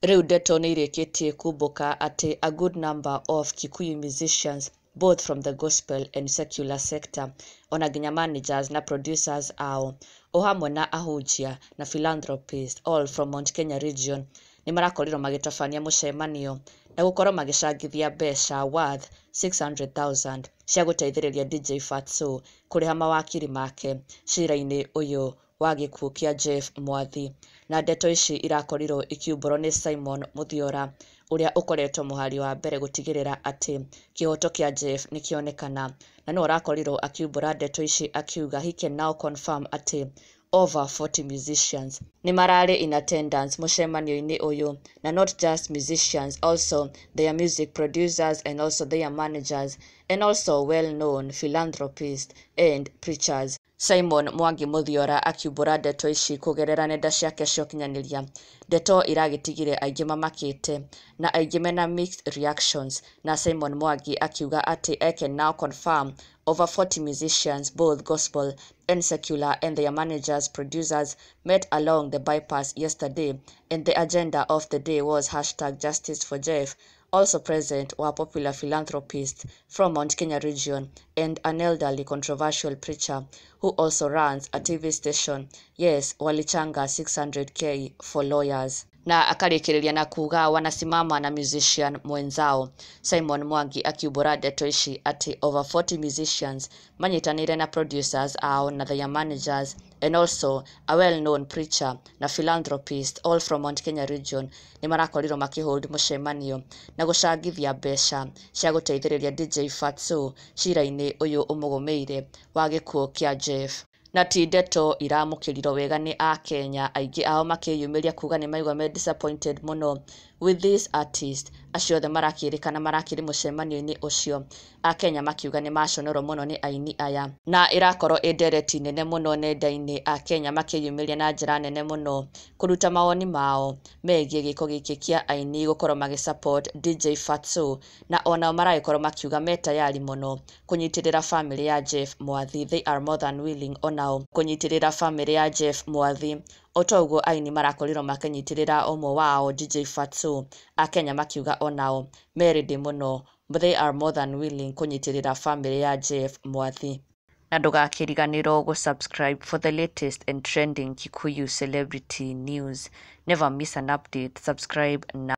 Rĩu ndeto nĩ irĩkĩtie kumbũka atĩ a good number of Kikuyu musicians both from the gospel and secular sector ona nginya managers na producers ao o hamwe na ahunjia na philanthropists all from Mount Kenya region nĩ marakorirwo magĩtabania mũcemanio na gũkorwo magĩcangithia mbeca worth 600,000 cia gũteithĩrĩria DJ Fatxo kũrĩha mawakiri make cira-inĩ ũyũ wa gĩkuũ kĩa Jeff Mwathi. Na ndeto ici irakorirwo ikiumbũrwo nĩ Simon Muthiora ũrĩa ũkoretwo mũhari wa mbere gũtigĩrĩra atĩ kĩhoto kĩa Jeff nĩ kĩonekana, na no ũrakorirwo akiumbũra ndeto ici akiuga he can now confirm atĩ over 40 musicians nĩ mararĩ in attendance mũcemanio-inĩ ũyũ, na not just musicians, also their music producers and also their managers and also well-known philanthropists and preachers. Simon Mwangi Muthiora akiumbũra ndeto ici kũgerera nenda ciake cia ũkinyanĩria. Ndeto iragĩtigire aingĩ mamakĩte na aingĩ mena mixed reactions, na Simon Mwangi akiuga atĩ I can now confirm over 40 musicians both gospel and secular and their managers producers met along the bypass yesterday, and the agenda of the day was #Justice for Jeff. Also present were popular philanthropists from Mount Kenya region and an elderly controversial preacher who also runs a TV station. Yes, walichanga 600k for lawyers. Na akarĩkĩrĩria na kuga wanasimama na musician mwenzao. Simon Mwangi akiumbũra ndeto ici atĩ over 40 musicians manyitanĩire na producers ao na their managers and also a well-known preacher na philanthropist all from Mount Kenya region nĩ marakorirwo makĩhold mũcemanio na gũcangithia mbeca cia gũteithĩrĩria DJ Fatxo cira-inĩ ũyũ ũmũgũmĩire wa gĩkuũ kĩa Jeff. Na ti ndeto iramũkĩrirwo wega nĩ a Kenya, aingĩ ao makĩyumĩria kuga nĩ maigua me disappointed mũno with this artist. Acio othe marakĩrĩkana marakĩrĩ mũcemanio-inĩ ũcio, a Kenya makiuga nĩ maconorwo mũno nĩ aini aya, na ĩrakorwo ĩ ndereti nene mũno nenda-inĩ, a Kenya makĩyumĩria na njĩra nene mũno kũruta mawoni mao megiĩ gĩko gĩkĩ kĩa aini gũkorwo magĩsupport DJ Fatxo, na onao maragĩkorwo makiuga me tayari mũno kũnyitĩrĩra family ya Jeff Mwathi. They are more than willing onao kũnyitĩrĩra family ya Jeff Mwathi o ta ũguo aini marakorirwo makĩnyitĩrĩra ũmwe wao DJ Fatxo. A Kenya makiuga onao merĩndĩ mũno, but they are more than willing kũnyitĩrĩra family ya Jeff Mwathi. Na ndũgakĩriganĩrwo gũsubscribe for the latest and trending Kikuyu celebrity news. Never miss an update. Subscribe now.